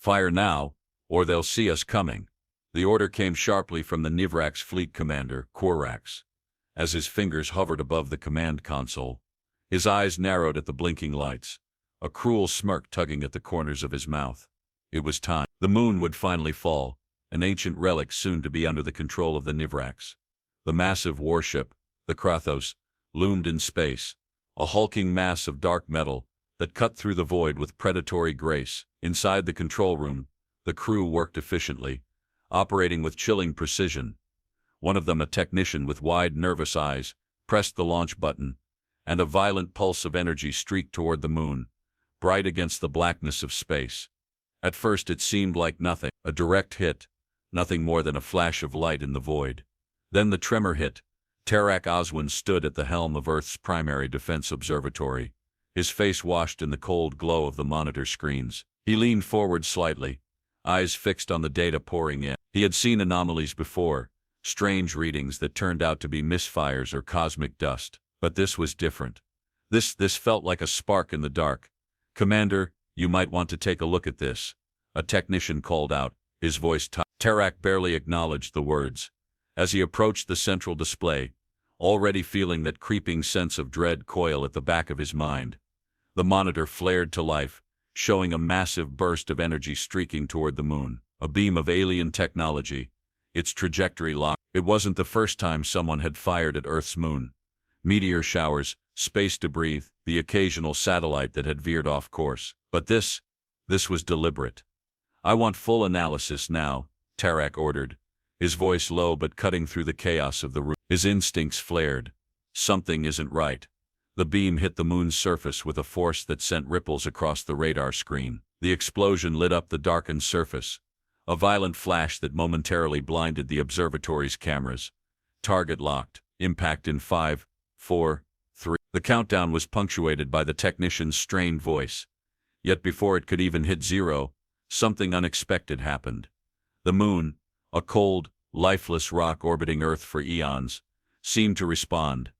Fire now, or they'll see us coming. The order came sharply from the Nivrak's fleet commander, Korax. As his fingers hovered above the command console, his eyes narrowed at the blinking lights, a cruel smirk tugging at the corners of his mouth. It was time. The moon would finally fall, an ancient relic soon to be under the control of the Nivraks. The massive warship, the Krathos, loomed in space, a hulking mass of dark metal that cut through the void with predatory grace. Inside the control room, the crew worked efficiently, operating with chilling precision. One of them, a technician with wide, nervous eyes, pressed the launch button, and a violent pulse of energy streaked toward the moon, bright against the blackness of space. At first it seemed like nothing, a direct hit, nothing more than a flash of light in the void. Then the tremor hit. Tarak Oswin stood at the helm of Earth's primary defense observatory, his face washed in the cold glow of the monitor screens. He leaned forward slightly, eyes fixed on the data pouring in. He had seen anomalies before, strange readings that turned out to be misfires or cosmic dust. But this was different. This felt like a spark in the dark. "Commander, you might want to take a look at this," a technician called out, his voice tight. Tarak barely acknowledged the words. As he approached the central display, already feeling that creeping sense of dread coil at the back of his mind, the monitor flared to life, showing a massive burst of energy streaking toward the moon, a beam of alien technology, its trajectory locked. It wasn't the first time someone had fired at Earth's moon. Meteor showers, space debris, the occasional satellite that had veered off course. But this was deliberate. "I want full analysis now," Tarak ordered, his voice low but cutting through the chaos of the room. His instincts flared. Something isn't right. The beam hit the moon's surface with a force that sent ripples across the radar screen. The explosion lit up the darkened surface, a violent flash that momentarily blinded the observatory's cameras. Target locked. Impact in 5, 4, 3. The countdown was punctuated by the technician's strained voice. Yet before it could even hit 0, something unexpected happened. The moon, a cold, lifeless rock orbiting Earth for eons, seemed to respond.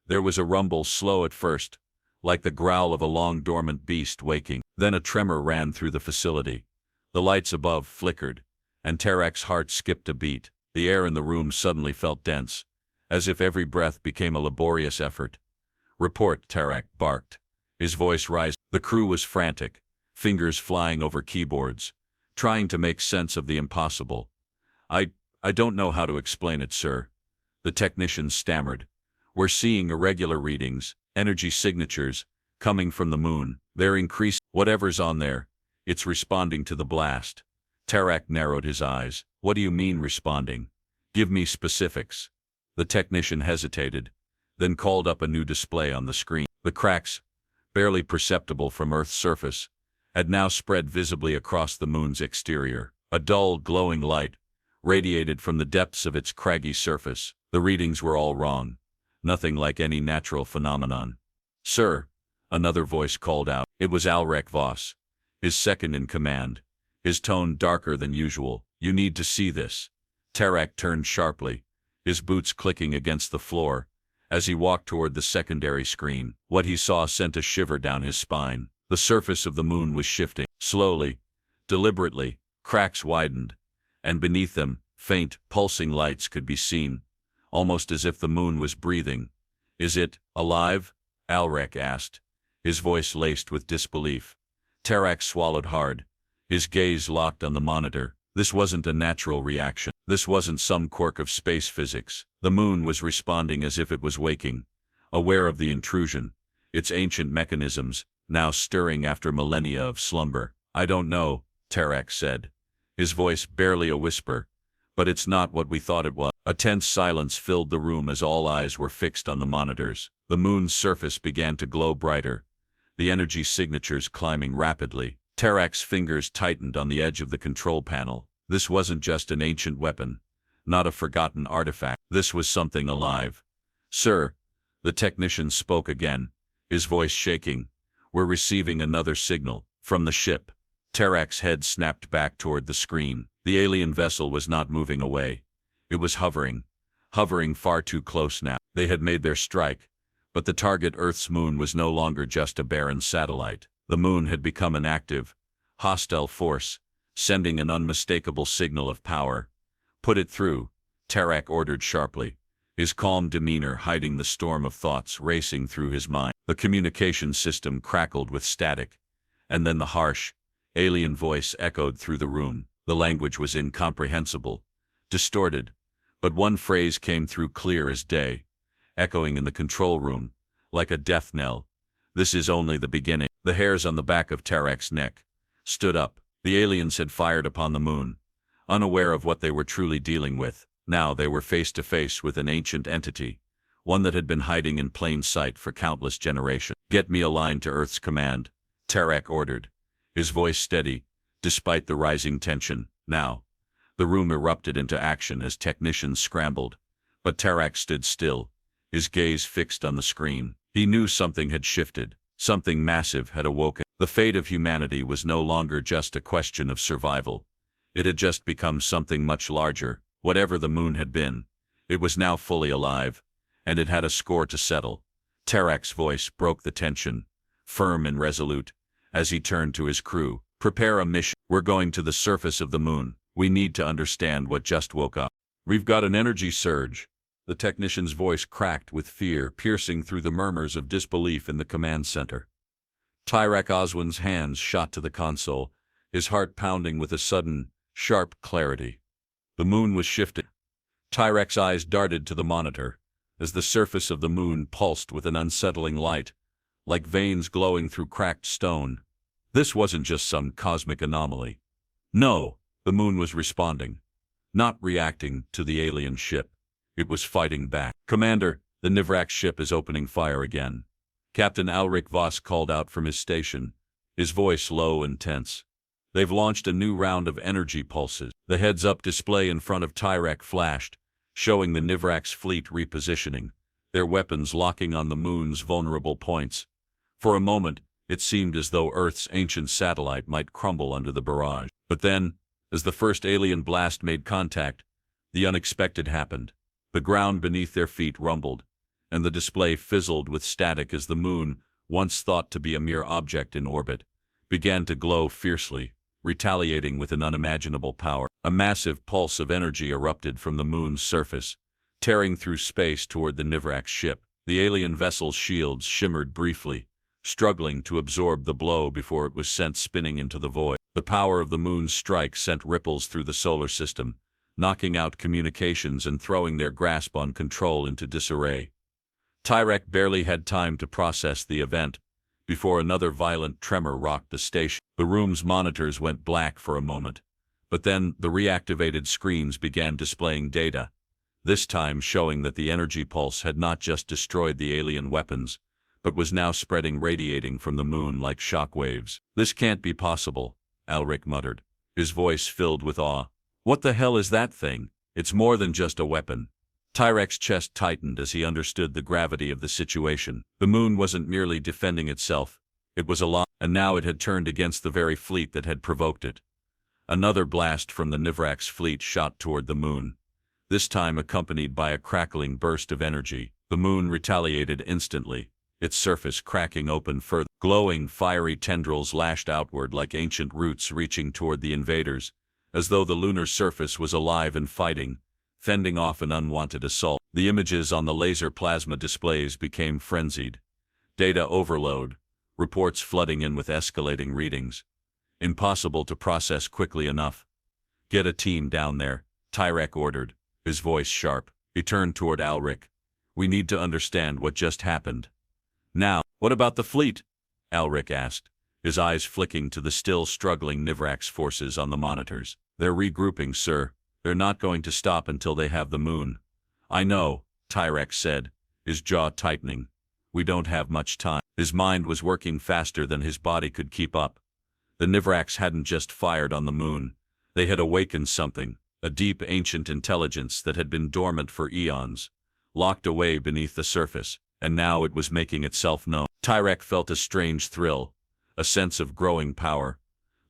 There was a rumble, slow at first, like the growl of a long-dormant beast waking. Then a tremor ran through the facility. The lights above flickered, and Tarak's heart skipped a beat. The air in the room suddenly felt dense, as if every breath became a laborious effort. "Report," Tarak barked, his voice rising. The crew was frantic, fingers flying over keyboards, trying to make sense of the impossible. I don't know how to explain it, sir," the technician stammered. "We're seeing irregular readings, energy signatures, coming from the moon. They're increasing. Whatever's on there, it's responding to the blast." Tarak narrowed his eyes. "What do you mean responding? Give me specifics." The technician hesitated, then called up a new display on the screen. The cracks, barely perceptible from Earth's surface, had now spread visibly across the moon's exterior. A dull, glowing light radiated from the depths of its craggy surface. The readings were all wrong, nothing like any natural phenomenon. "Sir," another voice called out. It was Alrek Voss, his second in command, his tone darker than usual. "You need to see this." Tarak turned sharply, his boots clicking against the floor, as he walked toward the secondary screen. What he saw sent a shiver down his spine. The surface of the moon was shifting. Slowly, deliberately, cracks widened, and beneath them, faint, pulsing lights could be seen, almost as if the moon was breathing. "Is it alive?" Alrek asked, his voice laced with disbelief. Tarak swallowed hard, his gaze locked on the monitor. This wasn't a natural reaction. This wasn't some quirk of space physics. The moon was responding as if it was waking, aware of the intrusion, its ancient mechanisms now stirring after millennia of slumber. "I don't know," Tarak said, his voice barely a whisper, "but it's not what we thought it was." A tense silence filled the room as all eyes were fixed on the monitors. The moon's surface began to glow brighter, the energy signatures climbing rapidly. Tarak's fingers tightened on the edge of the control panel. This wasn't just an ancient weapon, not a forgotten artifact. This was something alive. "Sir," the technician spoke again, his voice shaking, "we're receiving another signal from the ship." Tarak's head snapped back toward the screen. The alien vessel was not moving away. It was hovering far too close now. They had made their strike, but the target, Earth's moon, was no longer just a barren satellite. The moon had become an active, hostile force, sending an unmistakable signal of power. "Put it through," Tarak ordered sharply, his calm demeanor hiding the storm of thoughts racing through his mind. The communication system crackled with static, and then the harsh, alien voice echoed through the room. The language was incomprehensible, distorted, but one phrase came through clear as day, echoing in the control room, like a death knell. "This is only the beginning." The hairs on the back of Tarak's neck stood up. The aliens had fired upon the moon, unaware of what they were truly dealing with. Now they were face to face with an ancient entity, one that had been hiding in plain sight for countless generations. "Get me aligned to Earth's command," Tarak ordered, his voice steady, despite the rising tension. Now, the room erupted into action as technicians scrambled, but Tarak stood still, his gaze fixed on the screen. He knew something had shifted, something massive had awoken. The fate of humanity was no longer just a question of survival. It had just become something much larger. Whatever the moon had been, it was now fully alive, and it had a score to settle. Tarak's voice broke the tension, firm and resolute, as he turned to his crew. "Prepare a mission. We're going to the surface of the moon. We need to understand what just woke up." "We've got an energy surge." The technician's voice cracked with fear, piercing through the murmurs of disbelief in the command center. Tarak Oswin's hands shot to the console, his heart pounding with a sudden, sharp clarity. The moon was shifting. Tarak's eyes darted to the monitor, as the surface of the moon pulsed with an unsettling light, like veins glowing through cracked stone. This wasn't just some cosmic anomaly. No, the moon was responding, not reacting to the alien ship. It was fighting back. "Commander, the Nivrak ship is opening fire again," Captain Alrik Voss called out from his station, his voice low and tense. "They've launched a new round of energy pulses." The heads-up display in front of Tarak flashed, showing the Nivrak's fleet repositioning, their weapons locking on the moon's vulnerable points. For a moment, it seemed as though Earth's ancient satellite might crumble under the barrage. But then, as the first alien blast made contact, the unexpected happened. The ground beneath their feet rumbled, and the display fizzled with static as the moon, once thought to be a mere object in orbit, began to glow fiercely, retaliating with an unimaginable power. A massive pulse of energy erupted from the moon's surface, tearing through space toward the Nivrak ship. The alien vessel's shields shimmered briefly, struggling to absorb the blow before it was sent spinning into the void. The power of the moon's strike sent ripples through the solar system, knocking out communications and throwing their grasp on control into disarray. Tarak barely had time to process the event before another violent tremor rocked the station. The room's monitors went black for a moment, but then the reactivated screens began displaying data, this time showing that the energy pulse had not just destroyed the alien weapons, but was now spreading, radiating from the moon like shock waves. "This can't be possible," Alrik muttered, his voice filled with awe. "What the hell is that thing? It's more than just a weapon." Tarak's chest tightened as he understood the gravity of the situation. The moon wasn't merely defending itself, it was alive, and now it had turned against the very fleet that had provoked it. Another blast from the Nivrak's fleet shot toward the moon, this time accompanied by a crackling burst of energy. The moon retaliated instantly, its surface cracking open further. Glowing, fiery tendrils lashed outward like ancient roots reaching toward the invaders, as though the lunar surface was alive and fighting, fending off an unwanted assault. The images on the laser plasma displays became frenzied. Data overload, reports flooding in with escalating readings. Impossible to process quickly enough. "Get a team down there," Tarak ordered, his voice sharp. He turned toward Alrik. "We need to understand what just happened. Now." "What about the fleet?" Alrik asked, his eyes flicking to the still struggling Nivrak's forces on the monitors. "They're regrouping, sir. They're not going to stop until they have the moon." "I know," Tarak said, his jaw tightening. "We don't have much time." His mind was working faster than his body could keep up. The Nivraks hadn't just fired on the moon. They had awakened something, a deep ancient intelligence that had been dormant for eons, locked away beneath the surface, and now it was making itself known. Tarak felt a strange thrill, a sense of growing power.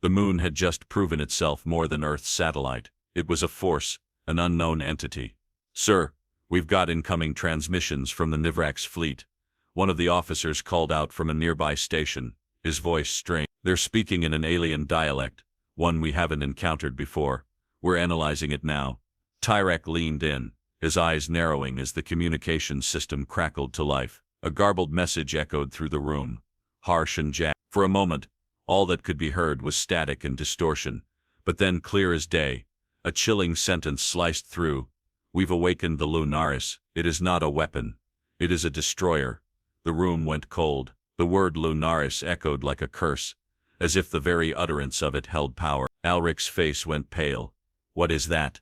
The moon had just proven itself more than Earth's satellite. It was a force, an unknown entity. "Sir, we've got incoming transmissions from the Nivrak's fleet," one of the officers called out from a nearby station, his voice strained. "They're speaking in an alien dialect, one we haven't encountered before. We're analyzing it now. Tyrek leaned in, his eyes narrowing as the communication system crackled to life. A garbled message echoed through the room, harsh and jagged. For a moment, all that could be heard was static and distortion, but then clear as day, a chilling sentence sliced through. We've awakened the Lunaris. It is not a weapon. It is a destroyer. The room went cold. The word Lunaris echoed like a curse, as if the very utterance of it held power. Alric's face went pale. What is that?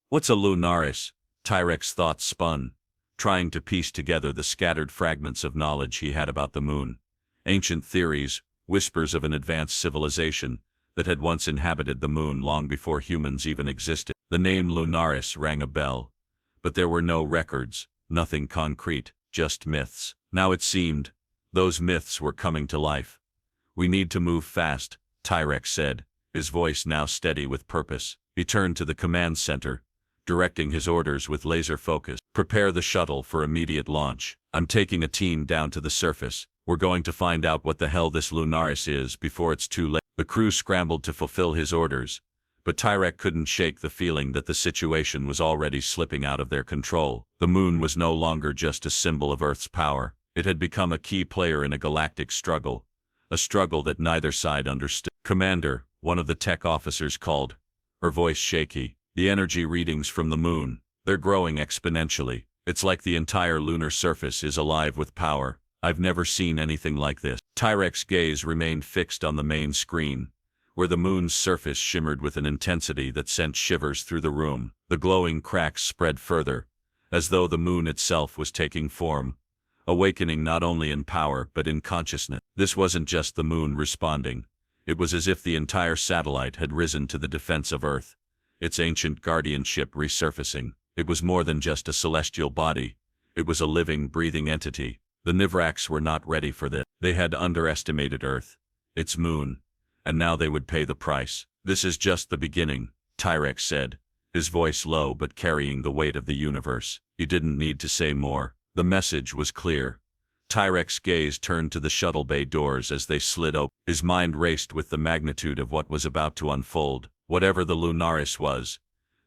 What's a Lunaris? Tyrek's thoughts spun, trying to piece together the scattered fragments of knowledge he had about the moon. Ancient theories, whispers of an advanced civilization that had once inhabited the moon long before humans even existed. The name Lunaris rang a bell, but there were no records, nothing concrete, just myths. Now it seemed, those myths were coming to life. We need to move fast, Tyrek said, his voice now steady with purpose. He turned to the command center, directing his orders with laser focus. Prepare the shuttle for immediate launch. I'm taking a team down to the surface. We're going to find out what the hell this Lunaris is before it's too late. The crew scrambled to fulfill his orders, but Tyrek couldn't shake the feeling that the situation was already slipping out of their control. The moon was no longer just a symbol of Earth's power. It had become a key player in a galactic struggle, a struggle that neither side understood. Commander, one of the tech officers called, her voice shaky. The energy readings from the moon, they're growing exponentially. It's like the entire lunar surface is alive with power. I've never seen anything like this. Tyrek's gaze remained fixed on the main screen, where the moon's surface shimmered with an intensity that sent shivers through the room. The glowing cracks spread further, as though the moon itself was taking form, awakening not only in power but in consciousness. This wasn't just the moon responding. It was as if the entire satellite had risen to the defense of Earth, its ancient guardianship resurfacing. It was more than just a celestial body. It was a living, breathing entity. The Nivraks were not ready for this. They had underestimated Earth, its moon, and now they would pay the price. This is just the beginning, Tyrek said, his voice low but carrying the weight of the universe. He didn't need to say more. The message was clear. Tyrek's gaze turned to the shuttle bay doors as they slid open. His mind raced with the magnitude of what was about to unfold. Whatever the Lunaris was,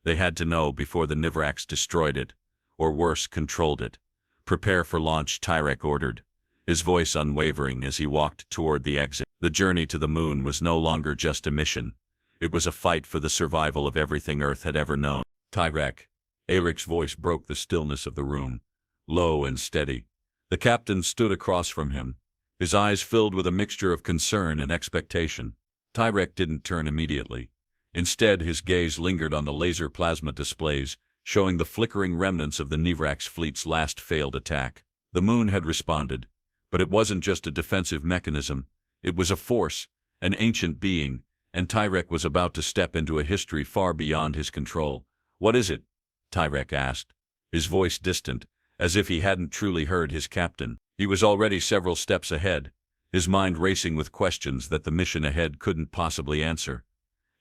they had to know before the Nivraks destroyed it, or worse, controlled it. Prepare for launch, Tyrek ordered, his voice unwavering as he walked toward the exit. The journey to the moon was no longer just a mission. It was a fight for the survival of everything Earth had ever known. Tyrek. Eric's voice broke the stillness of the room, low and steady. The captain stood across from him, his eyes filled with a mixture of concern and expectation. Tyrek didn't turn immediately. Instead, his gaze lingered on the laser plasma displays, showing the flickering remnants of the Nivraks fleet's last failed attack. The moon had responded, but it wasn't just a defensive mechanism. It was a force, an ancient being, and Tyrek was about to step into a history far beyond his control. What is it? Tyrek asked, his voice distant, as if he hadn't truly heard his captain. He was already several steps ahead, his mind racing with questions that the mission ahead couldn't possibly answer.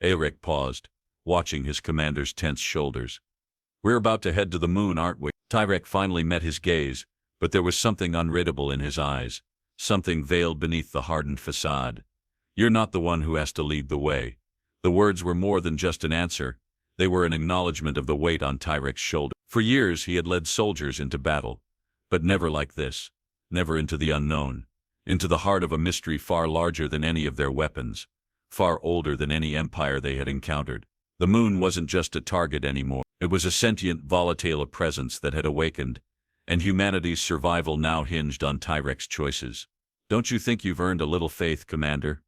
Eric paused, watching his commander's tense shoulders. We're about to head to the moon, aren't we? Tyrek finally met his gaze, but there was something unreadable in his eyes, something veiled beneath the hardened facade. You're not the one who has to lead the way. The words were more than just an answer. They were an acknowledgement of the weight on Tyrek's shoulder. For years he had led soldiers into battle, but never like this, never into the unknown, into the heart of a mystery far larger than any of their weapons, far older than any empire they had encountered. The moon wasn't just a target anymore. It was a sentient, volatile presence that had awakened, and humanity's survival now hinged on Tyrek's choices. Don't you think you've earned a little faith, Commander?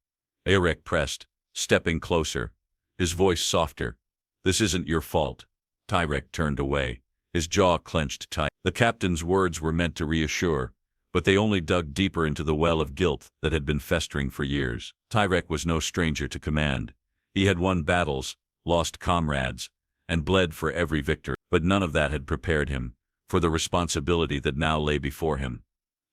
Eric pressed, stepping closer, his voice softer. This isn't your fault. Tyrek turned away, his jaw clenched tight. The captain's words were meant to reassure, but they only dug deeper into the well of guilt that had been festering for years. Tyrek was no stranger to command. He had won battles, lost comrades, and bled for every victor, but none of that had prepared him for the responsibility that now lay before him.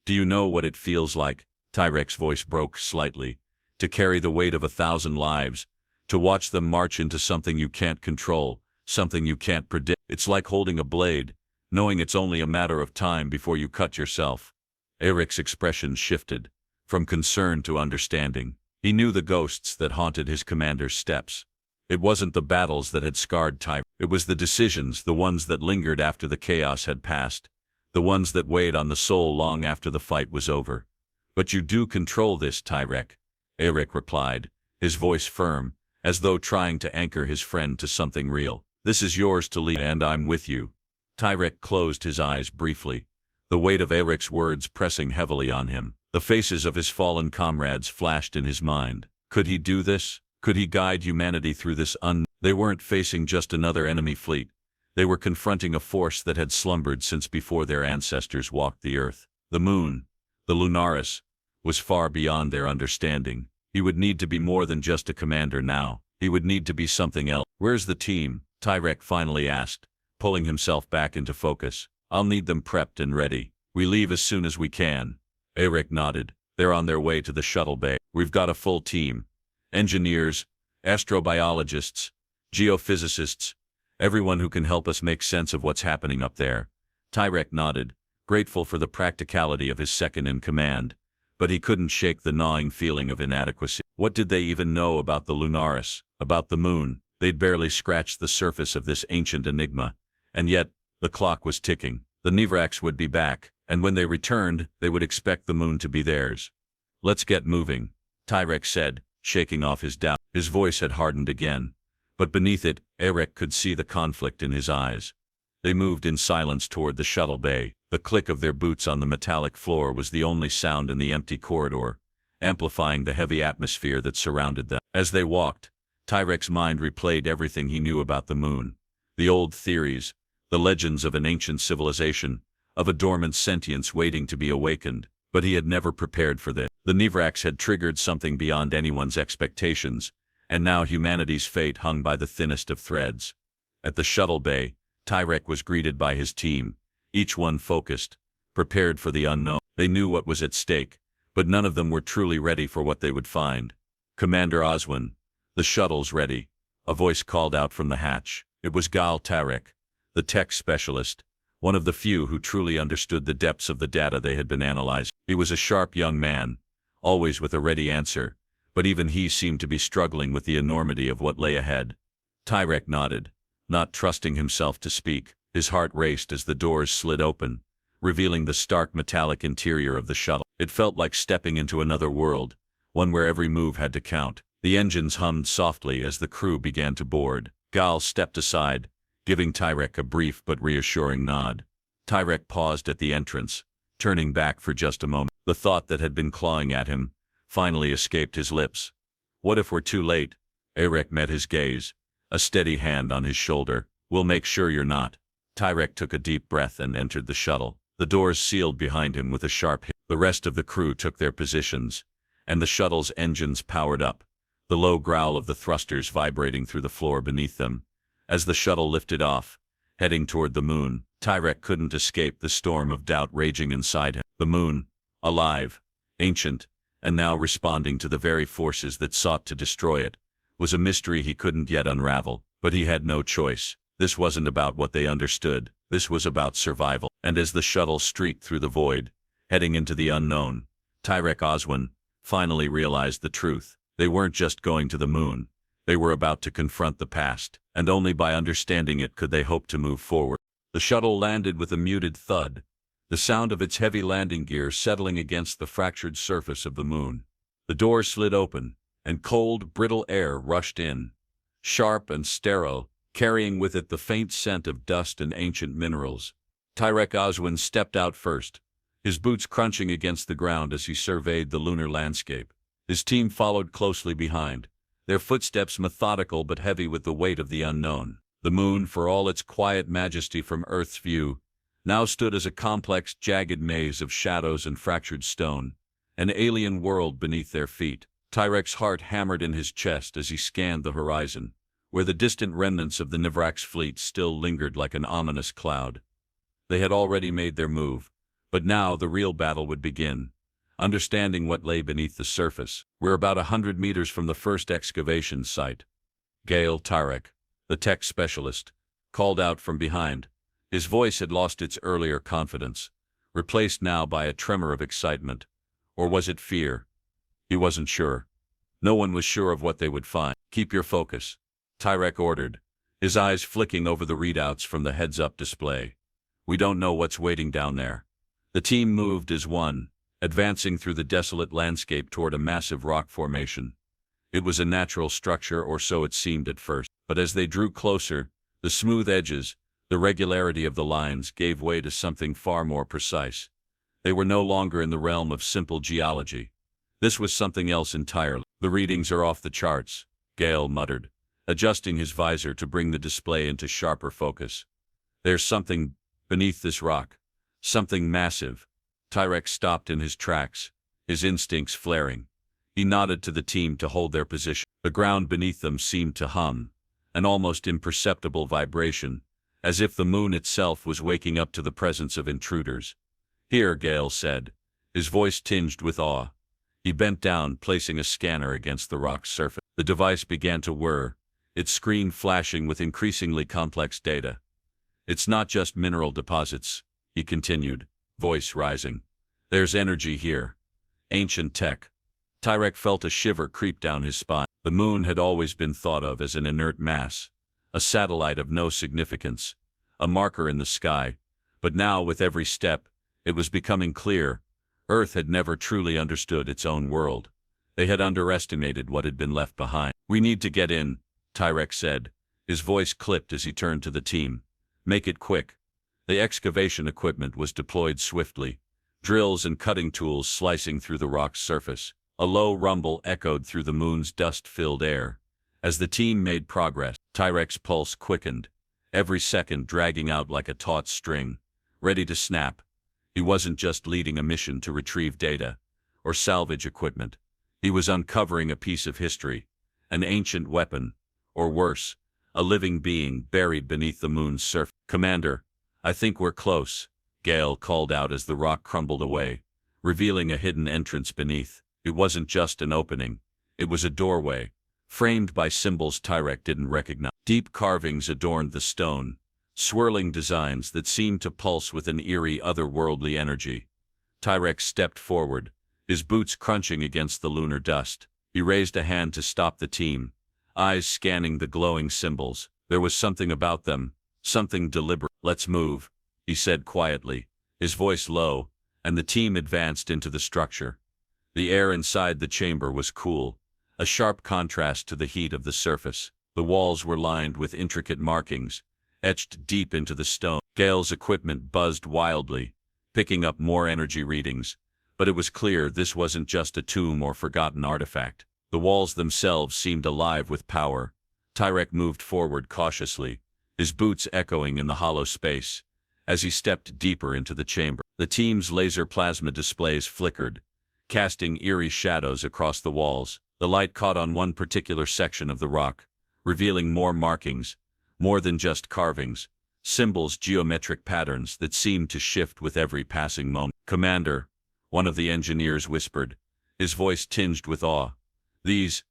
Do you know what it feels like? Tyrek's voice broke slightly. To carry the weight of 1,000 lives, to watch them march into something you can't control, something you can't predict. It's like holding a blade, knowing it's only a matter of time before you cut yourself. Eric's expression shifted, from concern to understanding. He knew the ghosts that haunted his commander's steps. It wasn't the battles that had scarred Tyrek. It was the decisions, the ones that lingered after the chaos had passed, the ones that weighed on the soul long after the fight was over. "But you do control this, Tyrek," Eric replied, his voice firm, as though trying to anchor his friend to something real. "This is yours to lead, and I'm with you." Tyrek closed his eyes briefly, the weight of Eric's words pressing heavily on him. The faces of his fallen comrades flashed in his mind. Could he do this? Could he guide humanity through this They weren't facing just another enemy fleet. They were confronting a force that had slumbered since before their ancestors walked the earth. The moon, the Lunaris, was far beyond their understanding. He would need to be more than just a commander now. He would need to be something else. "Where's the team?" Tyrek finally asked, pulling himself back into focus. "I'll need them prepped and ready. We leave as soon as we can." Eric nodded. "They're on their way to the shuttle bay. We've got a full team. Engineers, astrobiologists, geophysicists, everyone who can help us make sense of what's happening up there." Tyrek nodded, grateful for the practicality of his second-in-command, but he couldn't shake the gnawing feeling of inadequacy. What did they even know about the Lunaris, about the moon? They'd barely scratched the surface of this ancient enigma, and yet, the clock was ticking. The Nivraks would be back, and when they returned, they would expect the moon to be theirs. "Let's get moving," Tyrek said, shaking off his doubt. His voice had hardened again, but beneath it, Eric could see the conflict in his eyes. They moved in silence toward the shuttle bay. The click of their boots on the metallic floor was the only sound in the empty corridor, amplifying the heavy atmosphere that surrounded them. As they walked, Tyrek's mind replayed everything he knew about the moon. The old theories, the legends of an ancient civilization, of a dormant sentience waiting to be awakened, but he had never prepared for this. The Nivraks had triggered something beyond anyone's expectations, and now humanity's fate hung by the thinnest of threads. At the shuttle bay, Tyrek was greeted by his team, each one focused, prepared for the unknown. They knew what was at stake, but none of them were truly ready for what they would find. "Commander Oswin, the shuttle's ready," a voice called out from the hatch. It was Gal Tyrek, the tech specialist, one of the few who truly understood the depths of the data they had been analyzing. He was a sharp young man, always with a ready answer, but even he seemed to be struggling with the enormity of what lay ahead. Tyrek nodded, not trusting himself to speak. His heart raced as the doors slid open, revealing the stark metallic interior of the shuttle. It felt like stepping into another world, one where every move had to count. The engines hummed softly as the crew began to board. Gal stepped aside, giving Tyrek a brief but reassuring nod. Tyrek paused at the entrance, turning back for just a moment. The thought that had been clawing at him finally escaped his lips. "What if we're too late?" Eric met his gaze, a steady hand on his shoulder. "We'll make sure you're not." Tyrek took a deep breath and entered the shuttle. The doors sealed behind him with a sharp hit. The rest of the crew took their positions, and the shuttle's engines powered up, the low growl of the thrusters vibrating through the floor beneath them. As the shuttle lifted off, heading toward the moon, Tyrek couldn't escape the storm of doubt raging inside him. The moon, alive, ancient, and now responding to the very forces that sought to destroy it, was a mystery he couldn't yet unravel. But he had no choice. This wasn't about what they understood. This was about survival. And as the shuttle streaked through the void, heading into the unknown, Tyrek Oswin finally realized the truth. They weren't just going to the moon. They were about to confront the past, and only by understanding it could they hope to move forward. The shuttle landed with a muted thud, the sound of its heavy landing gear settling against the fractured surface of the moon. The door slid open, and cold, brittle air rushed in, sharp and sterile, carrying with it the faint scent of dust and ancient minerals. Tyrek Oswin stepped out first, his boots crunching against the ground as he surveyed the lunar landscape. His team followed closely behind, their footsteps methodical but heavy with the weight of the unknown. The moon, for all its quiet majesty from Earth's view, now stood as a complex, jagged maze of shadows and fractured stone, an alien world beneath their feet. Tyrek's heart hammered in his chest as he scanned the horizon, where the distant remnants of the Nivrak's fleet still lingered like an ominous cloud. They had already made their move, but now the real battle would begin. Understanding what lay beneath the surface, we're about 100 meters from the first excavation site. Gal Tyrek, the tech specialist, called out from behind. His voice had lost its earlier confidence, replaced now by a tremor of excitement. Or was it fear? He wasn't sure. No one was sure of what they would find. "Keep your focus," Tyrek ordered, his eyes flicking over the readouts from the heads-up display. "We don't know what's waiting down there." The team moved as one, advancing through the desolate landscape toward a massive rock formation. It was a natural structure, or so it seemed at first, but as they drew closer, the smooth edges, the regularity of the lines gave way to something far more precise. They were no longer in the realm of simple geology. This was something else entirely. "The readings are off the charts," Gale muttered, adjusting his visor to bring the display into sharper focus. "There's something beneath this rock. Something massive." Tyrek stopped in his tracks, his instincts flaring. He nodded to the team to hold their position. The ground beneath them seemed to hum, an almost imperceptible vibration, as if the moon itself was waking up to the presence of intruders. "Here," Gale said, his voice tinged with awe. He bent down, placing a scanner against the rock's surface. The device began to whir, its screen flashing with increasingly complex data. "It's not just mineral deposits," he continued, voice rising. "There's energy here. Ancient tech." Tyrek felt a shiver creep down his spine. The moon had always been thought of as an inert mass, a satellite of no significance, a marker in the sky, but now, with every step, it was becoming clear. Earth had never truly understood its own world. They had underestimated what had been left behind. "We need to get in," Tyrek said, his voice clipped as he turned to the team. "Make it quick." The excavation equipment was deployed swiftly, drills and cutting tools slicing through the rock's surface. A low rumble echoed through the moon's dust-filled air. As the team made progress, Tyrek's pulse quickened, every second dragging out like a taut string, ready to snap. He wasn't just leading a mission to retrieve data or salvage equipment. He was uncovering a piece of history, an ancient weapon, or worse, a living being buried beneath the moon's surface. "Commander, I think we're close," Gale called out as the rock crumbled away, revealing a hidden entrance beneath. It wasn't just an opening. It was a doorway, framed by symbols Tyrek didn't recognize. Deep carvings adorned the stone, swirling designs that seemed to pulse with an eerie, otherworldly energy. Tyrek stepped forward, his boots crunching against the lunar dust. He raised a hand to stop the team, eyes scanning the glowing symbols. There was something about them, something deliberate. "Let's move," he said quietly, his voice low, and the team advanced into the structure. The air inside the chamber was cool, a sharp contrast to the heat of the surface. The walls were lined with intricate markings, etched deep into the stone. Gale's equipment buzzed wildly, picking up more energy readings, but it was clear this wasn't just a tomb or forgotten artifact. The walls themselves seemed alive with power. Tyrek moved forward cautiously, his boots echoing in the hollow space. As he stepped deeper into the chamber, the team's laser plasma displays flickered, casting eerie shadows across the walls. The light caught on one particular section of the rock, revealing more markings, more than just carvings, symbols, geometric patterns that seemed to shift with every passing moment. "Commander," one of the engineers whispered, his voice tinged with awe. These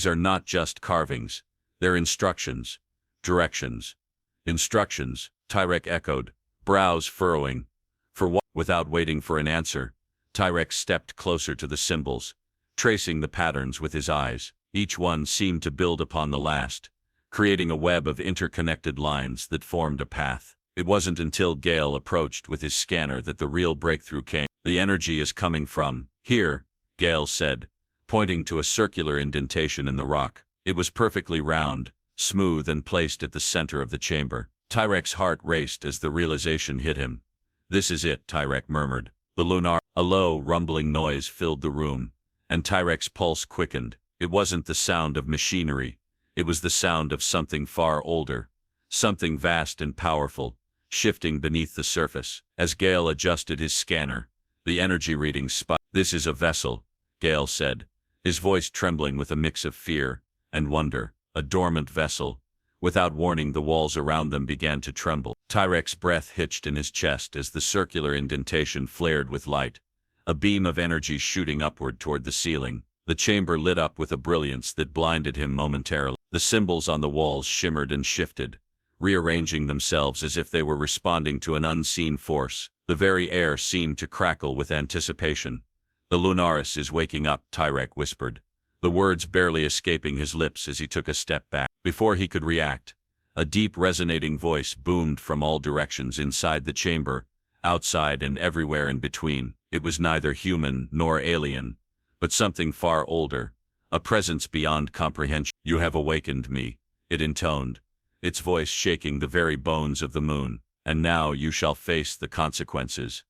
are not just carvings. They're instructions, directions." "Instructions," Tyrek echoed, brows furrowing. "For what?" Without waiting for an answer, Tyrek stepped closer to the symbols, tracing the patterns with his eyes. Each one seemed to build upon the last, creating a web of interconnected lines that formed a path. It wasn't until Gale approached with his scanner that the real breakthrough came. "The energy is coming from here," Gale said, pointing to a circular indentation in the rock. It was perfectly round, smooth, and placed at the center of the chamber. Tyrek's heart raced as the realization hit him. "This is it," Tyrek murmured. "The lunar." A low, rumbling noise filled the room, and Tyrek's pulse quickened. It wasn't the sound of machinery. It was the sound of something far older, something vast and powerful, shifting beneath the surface. As Gale adjusted his scanner, the energy readings spiked. "This is a vessel," Gale said, his voice trembling with a mix of fear and wonder. "A dormant vessel." Without warning, the walls around them began to tremble. Tyrek's breath hitched in his chest as the circular indentation flared with light, a beam of energy shooting upward toward the ceiling. The chamber lit up with a brilliance that blinded him momentarily. The symbols on the walls shimmered and shifted, rearranging themselves as if they were responding to an unseen force. The very air seemed to crackle with anticipation. "The Lunaris is waking up," Tyrek whispered, the words barely escaping his lips as he took a step back. Before he could react, a deep resonating voice boomed from all directions inside the chamber, outside and everywhere in between. It was neither human nor alien, but something far older, a presence beyond comprehension. "You have awakened me," it intoned, its voice shaking the very bones of the moon, "and now you shall face the consequences."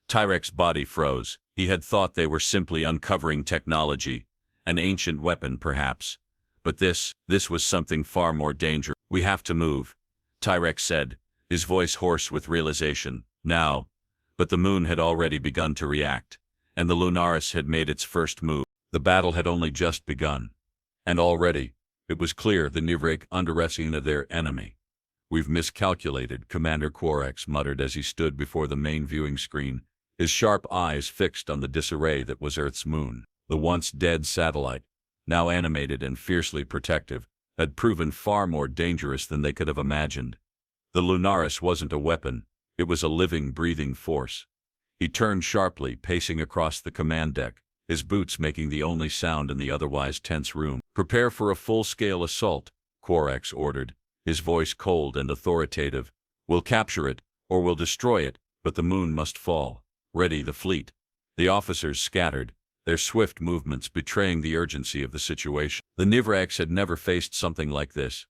Tyrek's body froze. He had thought they were simply uncovering technology, an ancient weapon perhaps. But this was something far more dangerous. "We have to move," Tyrek said, his voice hoarse with realization. Now. But the moon had already begun to react, and the Lunaris had made its first move. The battle had only just begun. And already, it was clear the Nivrek underestimated their enemy. "We've miscalculated," Commander Korax muttered as he stood before the main viewing screen, his sharp eyes fixed on the disarray that was Earth's moon. The once dead satellite, now animated and fiercely protective, had proven far more dangerous than they could have imagined. The Lunaris wasn't a weapon, it was a living, breathing force. He turned sharply, pacing across the command deck, his boots making the only sound in the otherwise tense room. "Prepare for a full-scale assault," Korax ordered, his voice cold and authoritative. "We'll capture it, or we'll destroy it, but the moon must fall. Ready the fleet." The officers scattered, their swift movements betraying the urgency of the situation. The Nivraks had never faced something like this.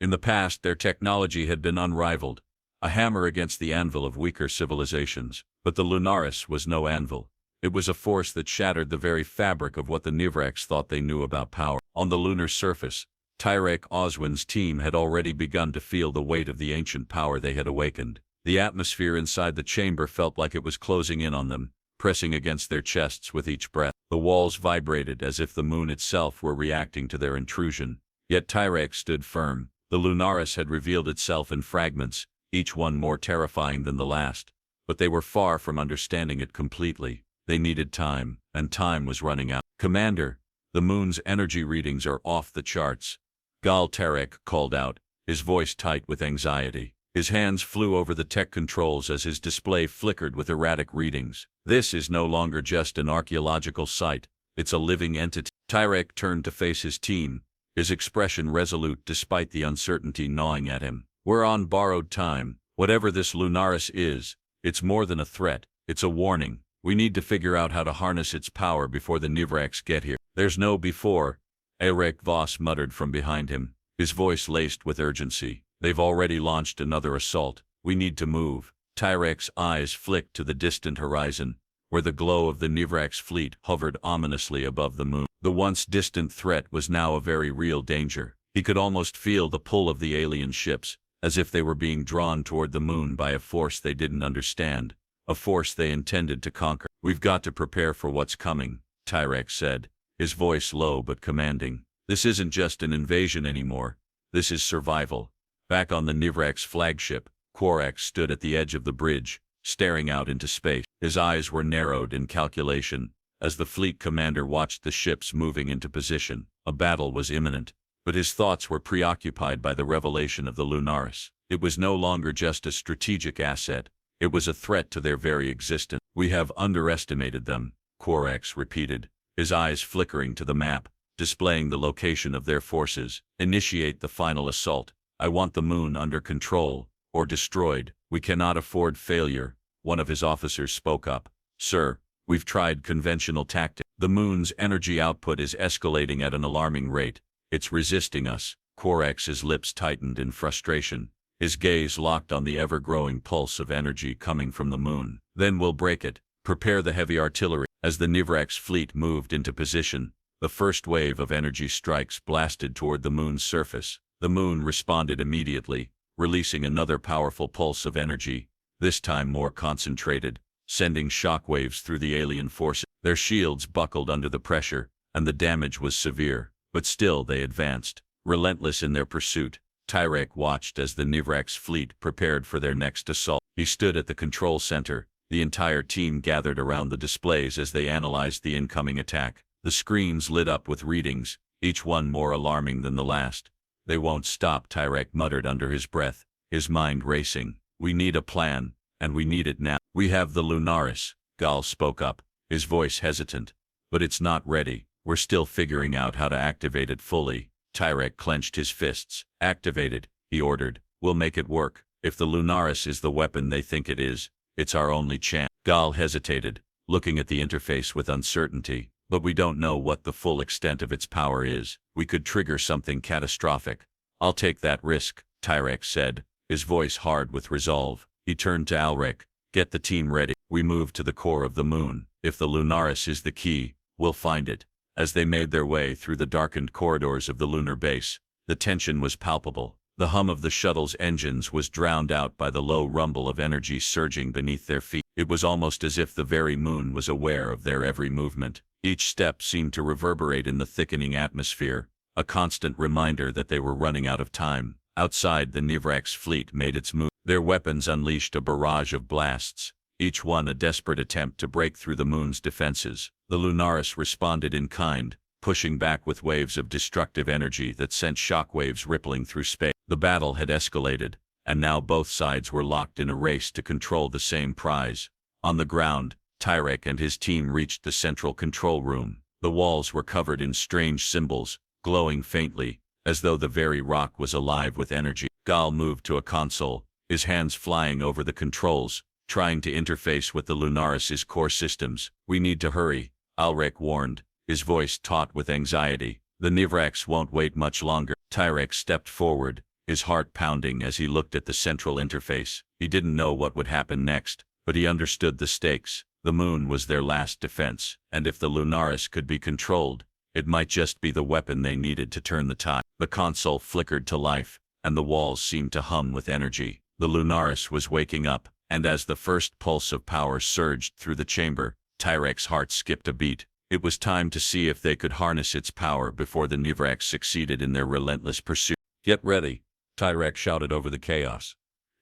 In the past, their technology had been unrivaled, a hammer against the anvil of weaker civilizations. But the Lunaris was no anvil. It was a force that shattered the very fabric of what the Nivraks thought they knew about power. On the lunar surface, Tyrek Oswin's team had already begun to feel the weight of the ancient power they had awakened. The atmosphere inside the chamber felt like it was closing in on them, pressing against their chests with each breath. The walls vibrated as if the moon itself were reacting to their intrusion. Yet Tyrek stood firm. The Lunaris had revealed itself in fragments, each one more terrifying than the last. But they were far from understanding it completely. They needed time, and time was running out. "Commander, the moon's energy readings are off the charts," Gal Tarek called out, his voice tight with anxiety. His hands flew over the tech controls as his display flickered with erratic readings. "This is no longer just an archaeological site, it's a living entity." Tyrek turned to face his team, his expression resolute despite the uncertainty gnawing at him. "We're on borrowed time. Whatever this Lunaris is, it's more than a threat, it's a warning. We need to figure out how to harness its power before the Nivraks get here." "There's no before," Erek Voss muttered from behind him, his voice laced with urgency. "They've already launched another assault. We need to move." Tyrek's eyes flicked to the distant horizon, where the glow of the Nivraks fleet hovered ominously above the moon. The once distant threat was now a very real danger. He could almost feel the pull of the alien ships, as if they were being drawn toward the moon by a force they didn't understand, a force they intended to conquer. "We've got to prepare for what's coming," Tyrek said, his voice low but commanding. "This isn't just an invasion anymore. This is survival." Back on the Nivraks flagship, Korax stood at the edge of the bridge, staring out into space. His eyes were narrowed in calculation, as the fleet commander watched the ships moving into position. A battle was imminent, but his thoughts were preoccupied by the revelation of the Lunaris. It was no longer just a strategic asset, it was a threat to their very existence. "We have underestimated them," Korax repeated, his eyes flickering to the map, displaying the location of their forces. "Initiate the final assault. I want the moon under control, or destroyed. We cannot afford failure," one of his officers spoke up. "Sir, we've tried conventional tactics. The moon's energy output is escalating at an alarming rate. It's resisting us." Korax's lips tightened in frustration, his gaze locked on the ever-growing pulse of energy coming from the moon. "Then we'll break it. Prepare the heavy artillery." As the Nivraks fleet moved into position, the first wave of energy strikes blasted toward the moon's surface. The moon responded immediately, releasing another powerful pulse of energy, this time more concentrated, sending shockwaves through the alien forces. Their shields buckled under the pressure, and the damage was severe, but still they advanced, relentless in their pursuit. Tyrek watched as the Nivraks fleet prepared for their next assault. He stood at the control center, the entire team gathered around the displays as they analyzed the incoming attack. The screens lit up with readings, each one more alarming than the last. "They won't stop," Tyrek muttered under his breath, his mind racing. "We need a plan, and we need it now." "We have the Lunaris," Gal spoke up, his voice hesitant. "But it's not ready. We're still figuring out how to activate it fully. Tyrek clenched his fists. Activate it, he ordered. We'll make it work. If the Lunaris is the weapon they think it is, it's our only chance. Gal hesitated, looking at the interface with uncertainty. But we don't know what the full extent of its power is. We could trigger something catastrophic. I'll take that risk, Tyrek said, his voice hard with resolve. He turned to Alrek. Get the team ready. We move to the core of the moon. If the Lunaris is the key, we'll find it. As they made their way through the darkened corridors of the lunar base, the tension was palpable. The hum of the shuttle's engines was drowned out by the low rumble of energy surging beneath their feet. It was almost as if the very moon was aware of their every movement. Each step seemed to reverberate in the thickening atmosphere, a constant reminder that they were running out of time. Outside, the Nivrax fleet made its move. Their weapons unleashed a barrage of blasts, each one a desperate attempt to break through the moon's defenses. The Lunaris responded in kind, pushing back with waves of destructive energy that sent shockwaves rippling through space. The battle had escalated, and now both sides were locked in a race to control the same prize. On the ground, Tyrek and his team reached the central control room. The walls were covered in strange symbols, glowing faintly, as though the very rock was alive with energy. Gal moved to a console, his hands flying over the controls, trying to interface with the Lunaris's core systems. We need to hurry, Alrek warned, his voice taut with anxiety. The Nivrax won't wait much longer. Tyrek stepped forward, his heart pounding as he looked at the central interface. He didn't know what would happen next, but he understood the stakes. The moon was their last defense, and if the Lunaris could be controlled, it might just be the weapon they needed to turn the tide. The console flickered to life, and the walls seemed to hum with energy. The Lunaris was waking up, and as the first pulse of power surged through the chamber, Tyrek's heart skipped a beat. It was time to see if they could harness its power before the Nivrax succeeded in their relentless pursuit. Get ready, Tyrek shouted over the chaos,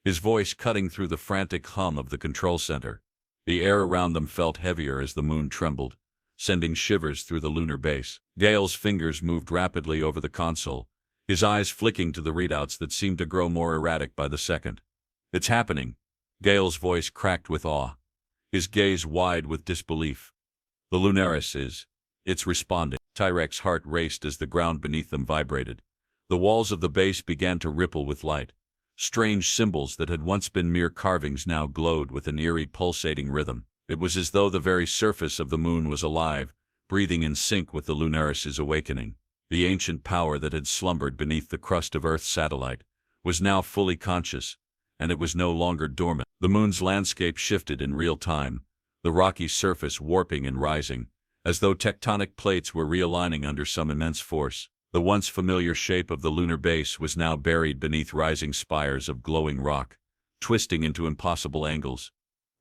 his voice cutting through the frantic hum of the control center. The air around them felt heavier as the moon trembled, sending shivers through the lunar base. Gale's fingers moved rapidly over the console, his eyes flicking to the readouts that seemed to grow more erratic by the second. It's happening. Gale's voice cracked with awe, his gaze wide with disbelief. The Lunaris is. It's responding. Tyrek's heart raced as the ground beneath them vibrated. The walls of the base began to ripple with light. Strange symbols that had once been mere carvings now glowed with an eerie pulsating rhythm. It was as though the very surface of the moon was alive, breathing in sync with the Lunaris's awakening. The ancient power that had slumbered beneath the crust of Earth's satellite was now fully conscious, and it was no longer dormant. The moon's landscape shifted in real time, the rocky surface warping and rising, as though tectonic plates were realigning under some immense force. The once familiar shape of the lunar base was now buried beneath rising spires of glowing rock, twisting into impossible angles.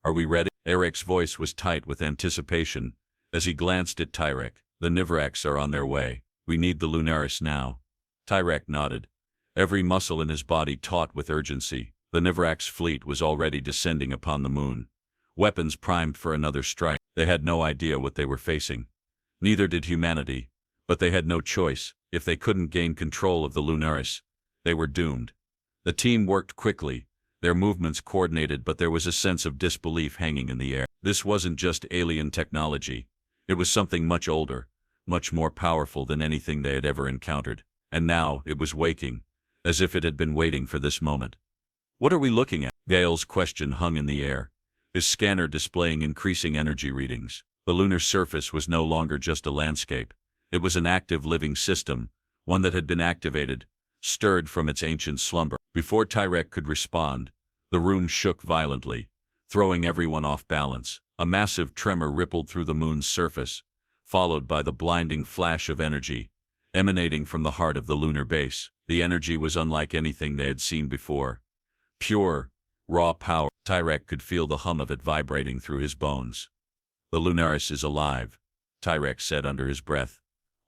Are we ready? Eric's voice was tight with anticipation as he glanced at Tyrek. The Nivrax are on their way. We need the Lunaris now. Tyrek nodded, every muscle in his body taut with urgency. The Nivrax fleet was already descending upon the moon, weapons primed for another strike. They had no idea what they were facing. Neither did humanity, but they had no choice. If they couldn't gain control of the Lunaris, they were doomed. The team worked quickly, their movements coordinated, but there was a sense of disbelief hanging in the air. This wasn't just alien technology. It was something much older, much more powerful than anything they had ever encountered. And now it was waking, as if it had been waiting for this moment. What are we looking at? Gale's question hung in the air, his scanner displaying increasing energy readings. The lunar surface was no longer just a landscape. It was an active living system, one that had been activated, stirred from its ancient slumber. Before Tyrek could respond, the room shook violently, throwing everyone off balance. A massive tremor rippled through the moon's surface, followed by the blinding flash of energy, emanating from the heart of the lunar base. The energy was unlike anything they had seen before. Pure, raw power. Tyrek could feel the hum of it vibrating through his bones. The Lunaris is alive, Tyrek said under his breath,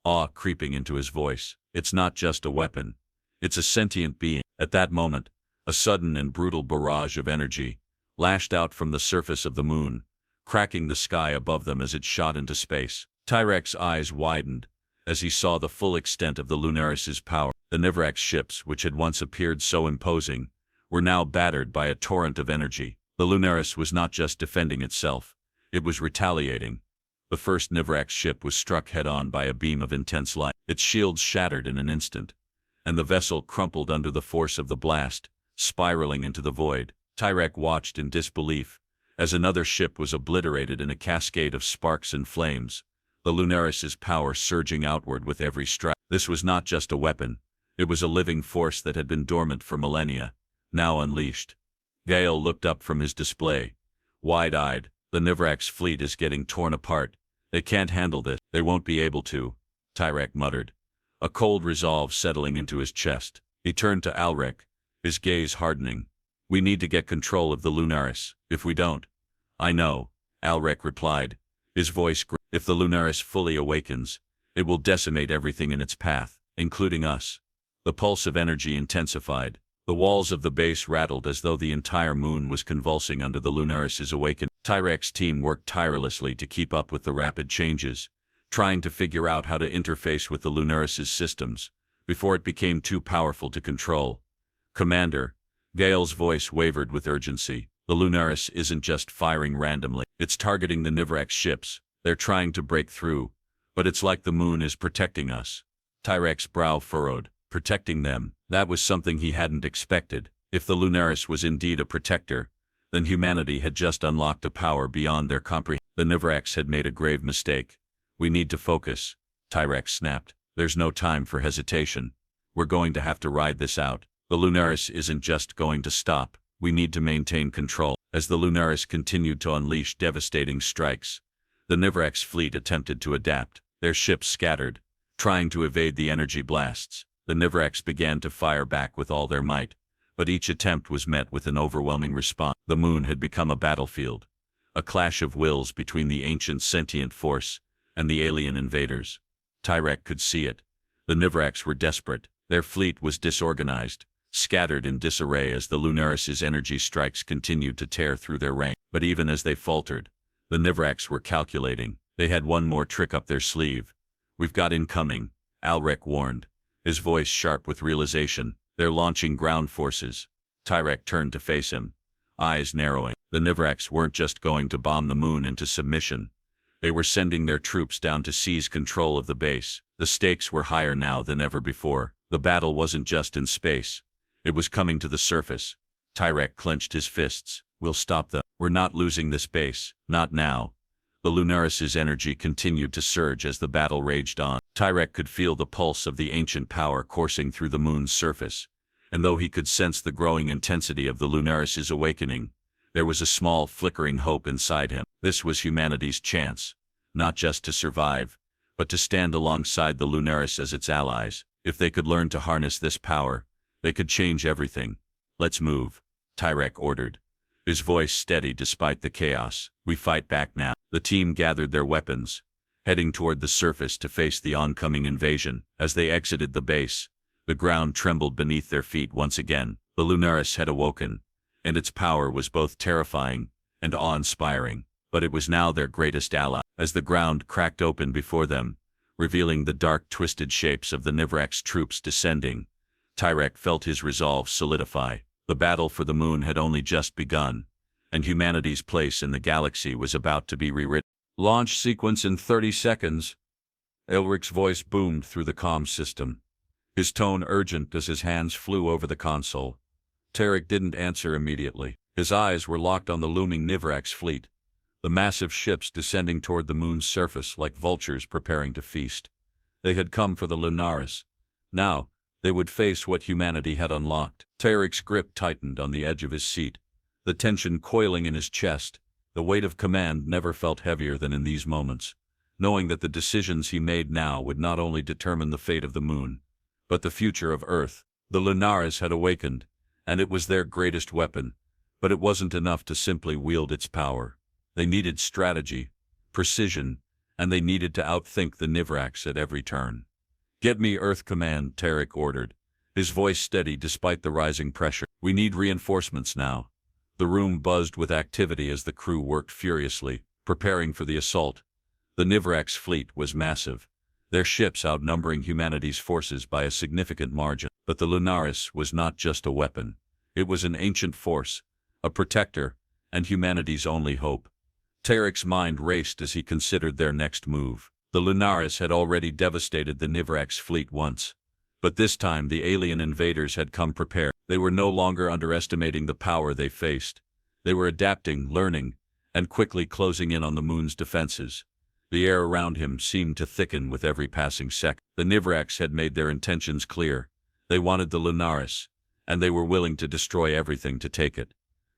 awe creeping into his voice. It's not just a weapon. It's a sentient being. At that moment, a sudden and brutal barrage of energy lashed out from the surface of the moon, cracking the sky above them as it shot into space. Tyrek's eyes widened as he saw the full extent of the Lunaris's power. The Nivrax ships, which had once appeared so imposing, were now battered by a torrent of energy. The Lunaris was not just defending itself, it was retaliating. The first Nivrak ship was struck head-on by a beam of intense light. Its shields shattered in an instant, and the vessel crumpled under the force of the blast, spiraling into the void. Tyrek watched in disbelief as another ship was obliterated in a cascade of sparks and flames, the Lunaris's power surging outward with every strike. This was not just a weapon, it was a living force that had been dormant for millennia, now unleashed. Gale looked up from his display, wide-eyed. The Nivrak's fleet is getting torn apart. They can't handle this. They won't be able to, Tyrek muttered, a cold resolve settling into his chest. He turned to Alrek, his gaze hardening. We need to get control of the Lunaris. If we don't. I know, Alrek replied, his voice grim. If the Lunaris fully awakens, it will decimate everything in its path, including us. The pulse of energy intensified. The walls of the base rattled as though the entire moon was convulsing under the Lunaris's awakening. Tyrek's team worked tirelessly to keep up with the rapid changes, trying to figure out how to interface with the Lunaris's systems before it became too powerful to control. Commander, Gale's voice wavered with urgency. The Lunaris isn't just firing randomly. It's targeting the Nivrak ships. They're trying to break through, but it's like the moon is protecting us. Tyrek's brow furrowed. Protecting them, that was something he hadn't expected. If the Lunaris was indeed a protector, then humanity had just unlocked a power beyond their comprehension. The Nivraks had made a grave mistake. We need to focus, Tyrek snapped. There's no time for hesitation. We're going to have to ride this out. The Lunaris isn't just going to stop. We need to maintain control. As the Lunaris continued to unleash devastating strikes, the Nivrak's fleet attempted to adapt. Their ships scattered, trying to evade the energy blasts. The Nivraks began to fire back with all their might, but each attempt was met with an overwhelming response. The moon had become a battlefield, a clash of wills between the ancient sentient force and the alien invaders. Tyrek could see it. The Nivraks were desperate. Their fleet was disorganized, scattered in disarray as the Lunaris's energy strikes continued to tear through their ranks. But even as they faltered, the Nivraks were calculating. They had one more trick up their sleeve. We've got incoming, Alrek warned, his voice sharp with realization. They're launching ground forces. Tyrek turned to face him, eyes narrowing. The Nivraks weren't just going to bomb the moon into submission. They were sending their troops down to seize control of the base. The stakes were higher now than ever before. The battle wasn't just in space. It was coming to the surface. Tyrek clenched his fists. We'll stop them. We're not losing this base. Not now. The Lunaris's energy continued to surge as the battle raged on. Tyrek could feel the pulse of the ancient power coursing through the moon's surface, and though he could sense the growing intensity of the Lunaris's awakening, there was a small flickering hope inside him. This was humanity's chance, not just to survive, but to stand alongside the Lunaris as its allies. If they could learn to harness this power, they could change everything. Let's move, Tyrek ordered, his voice steady despite the chaos. We fight back now. The team gathered their weapons, heading toward the surface to face the oncoming invasion. As they exited the base, the ground trembled beneath their feet once again. The Lunaris had awoken, and its power was both terrifying and awe-inspiring, but it was now their greatest ally. As the ground cracked open before them, revealing the dark, twisted shapes of the Nivrak's troops descending, Tyrek felt his resolve solidify. The battle for the moon had only just begun, and humanity's place in the galaxy was about to be rewritten. Launch sequence in 30 seconds. Elric's voice boomed through the comm system, his tone urgent as his hands flew over the console. Tyrek didn't answer immediately. His eyes were locked on the looming Nivrak's fleet, the massive ships descending toward the moon's surface like vultures preparing to feast. They had come for the Lunaris. Now, they would face what humanity had unlocked. Tyrek's grip tightened on the edge of his seat, the tension coiling in his chest. The weight of command never felt heavier than in these moments, knowing that the decisions he made now would not only determine the fate of the moon, but the future of Earth. The Lunaris had awakened, and it was their greatest weapon, but it wasn't enough to simply wield its power. They needed strategy, precision, and they needed to outthink the Nivraks at every turn. Get me Earth Command, Tyrek ordered, his voice steady despite the rising pressure. We need reinforcements now. The room buzzed with activity as the crew worked furiously, preparing for the assault. The Nivrak's fleet was massive, their ships outnumbering humanity's forces by a significant margin. But the Lunaris was not just a weapon. It was an ancient force, a protector, and humanity's only hope. Tarek's mind raced as he considered their next move. The Lunaris had already devastated the Nivrax fleet once, but this time the alien invaders had come prepared. They were no longer underestimating the power they faced. They were adapting, learning, and quickly closing in on the moon's defenses. The air around him seemed to thicken with every passing second. The Nivrax had made their intentions clear. They wanted the Lunaris, and they were willing to destroy everything to take it.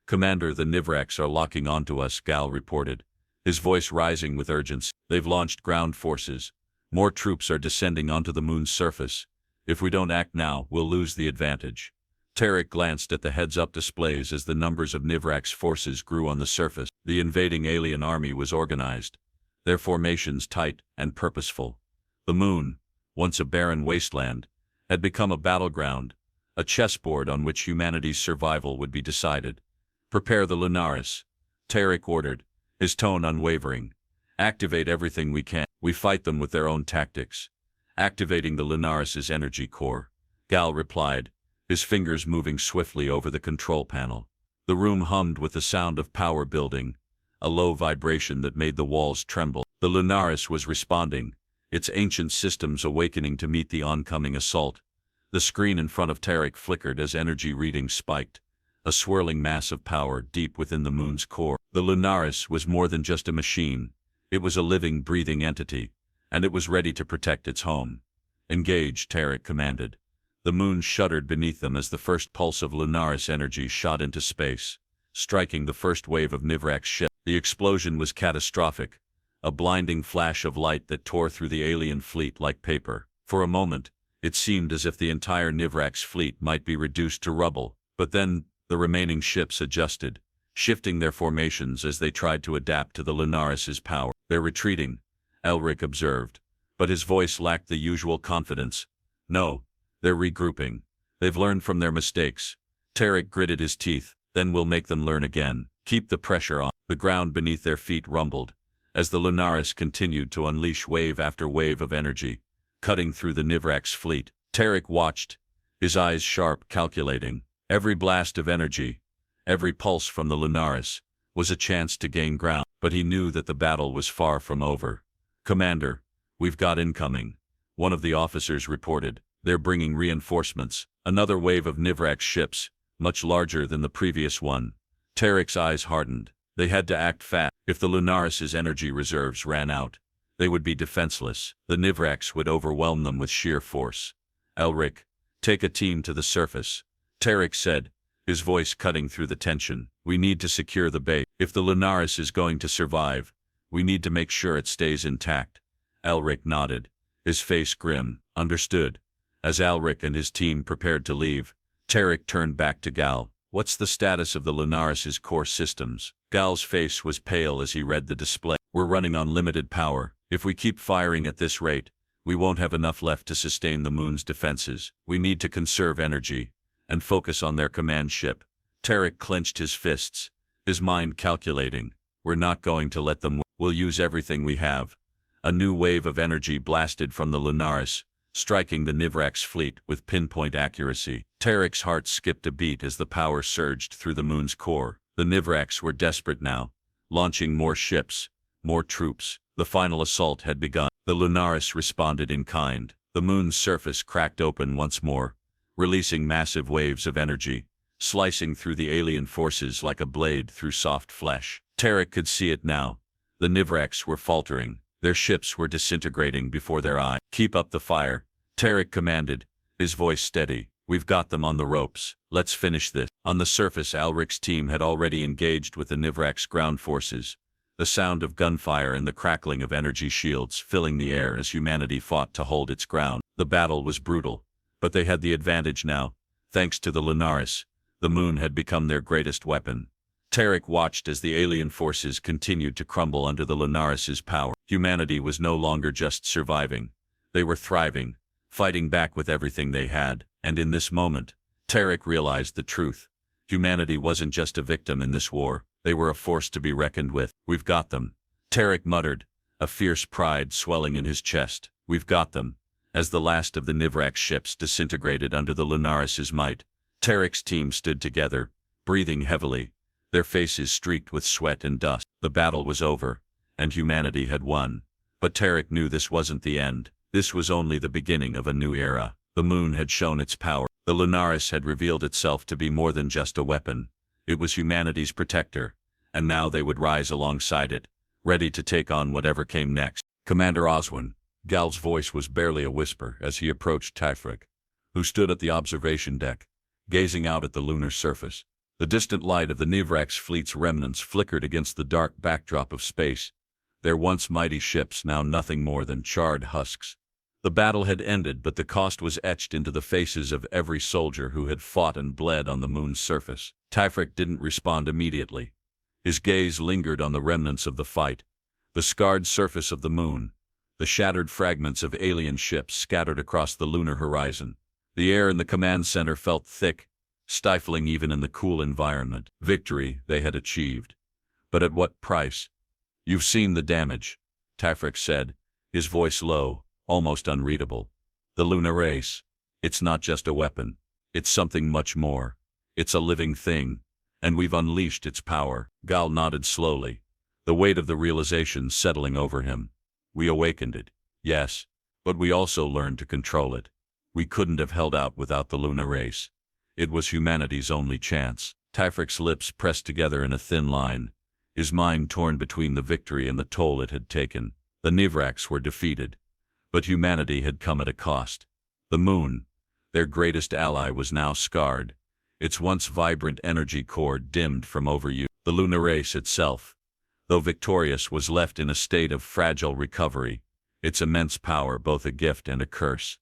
"Commander, the Nivrax are locking onto us," Gal reported, his voice rising with urgency. "They've launched ground forces. More troops are descending onto the moon's surface. If we don't act now, we'll lose the advantage." Tarek glanced at the heads-up displays as the numbers of Nivrax forces grew on the surface. The invading alien army was organized, their formations tight and purposeful. The moon, once a barren wasteland, had become a battleground, a chessboard on which humanity's survival would be decided. "Prepare the Lunaris," Tarek ordered, his tone unwavering. "Activate everything we can. We fight them with their own tactics." "Activating the Lunaris's energy core," Gal replied, his fingers moving swiftly over the control panel. The room hummed with the sound of power building, a low vibration that made the walls tremble. The Lunaris was responding, its ancient systems awakening to meet the oncoming assault. The screen in front of Tarek flickered as energy readings spiked, a swirling mass of power deep within the moon's core. The Lunaris was more than just a machine. It was a living, breathing entity, and it was ready to protect its home. "Engage," Tarek commanded. The moon shuddered beneath them as the first pulse of Lunaris energy shot into space, striking the first wave of Nivrax ships. The explosion was catastrophic, a blinding flash of light that tore through the alien fleet like paper. For a moment, it seemed as if the entire Nivrax fleet might be reduced to rubble, but then the remaining ships adjusted, shifting their formations as they tried to adapt to the Lunaris's power. "They're retreating," Elric observed, but his voice lacked the usual confidence. "No, they're regrouping. They've learned from their mistakes." Tarek gritted his teeth. "Then we'll make them learn again. Keep the pressure on." The ground beneath their feet rumbled, as the Lunaris continued to unleash wave after wave of energy, cutting through the Nivrax fleet. Tarek watched, his eyes sharp, calculating. Every blast of energy, every pulse from the Lunaris, was a chance to gain ground, but he knew that the battle was far from over. "Commander, we've got incoming," one of the officers reported. "They're bringing reinforcements." Another wave of Nivrax ships, much larger than the previous one. Tarek's eyes hardened. They had to act fast. If the Lunaris's energy reserves ran out, they would be defenseless. The Nivrax would overwhelm them with sheer force. "Elric, take a team to the surface," Tarek said, his voice cutting through the tension. "We need to secure the base. If the Lunaris is going to survive, we need to make sure it stays intact." Elric nodded, his face grim. "Understood." As Elric and his team prepared to leave, Tarek turned back to Gal. "What's the status of the Lunaris's core systems?" Gal's face was pale as he read the display. "We're running on limited power. If we keep firing at this rate, we won't have enough left to sustain the moon's defenses. We need to conserve energy and focus on their command ship." Tarek clenched his fists, his mind calculating. "We're not going to let them win. We'll use everything we have." A new wave of energy blasted from the Lunaris, striking the Nivrax fleet with pinpoint accuracy. Tarek's heart skipped a beat as the power surged through the moon's core. The Nivrax were desperate now, launching more ships, more troops. The final assault had begun. The Lunaris responded in kind. The moon's surface cracked open once more, releasing massive waves of energy, slicing through the alien forces like a blade through soft flesh. Tarek could see it now. The Nivrax were faltering. Their ships were disintegrating before their eyes. "Keep up the fire," Tarek commanded, his voice steady. "We've got them on the ropes. Let's finish this." On the surface, Elric's team had already engaged with the Nivrax ground forces, the sound of gunfire and the crackling of energy shields filling the air as humanity fought to hold its ground. The battle was brutal, but they had the advantage now. Thanks to the Lunaris, the moon had become their greatest weapon. Tarek watched as the alien forces continued to crumble under the Lunaris's power. Humanity was no longer just surviving. They were thriving, fighting back with everything they had. And in this moment, Tarek realized the truth. Humanity wasn't just a victim in this war. They were a force to be reckoned with. "We've got them," Tarek muttered, a fierce pride swelling in his chest. "We've got them." As the last of the Nivrax ships disintegrated under the Lunaris's might, Tarek's team stood together, breathing heavily, their faces streaked with sweat and dust. The battle was over, and humanity had won. But Tarek knew this wasn't the end. This was only the beginning of a new era. The moon had shown its power. The Lunaris had revealed itself to be more than just a weapon. It was humanity's protector, and now they would rise alongside it, ready to take on whatever came next. Commander Oswin. Gal's voice was barely a whisper as he approached Typhric, who stood at the observation deck, gazing out at the lunar surface. The distant light of the Nivrax fleet's remnants flickered against the dark backdrop of space, their once mighty ships now nothing more than charred husks. The battle had ended, but the cost was etched into the faces of every soldier who had fought and bled on the moon's surface. Typhric didn't respond immediately. His gaze lingered on the remnants of the fight, the scarred surface of the moon, the shattered fragments of alien ships scattered across the lunar horizon. The air in the command center felt thick, stifling even in the cool environment. Victory they had achieved. But at what price? "You've seen the damage," Typhric said, his voice low, almost unreadable. "The lunar race. It's not just a weapon. It's something much more. It's a living thing, and we've unleashed its power." Gal nodded slowly, the weight of the realization settling over him. "We awakened it, yes, but we also learned to control it. We couldn't have held out without the lunar race. It was humanity's only chance." Typhric's lips pressed together in a thin line, his mind torn between the victory and the toll it had taken. The Nivrax were defeated, but humanity had come at a cost. The moon, their greatest ally, was now scarred, its once vibrant energy core dimmed from overuse. The lunar race itself, though victorious, was left in a state of fragile recovery, its immense power both a gift and a curse.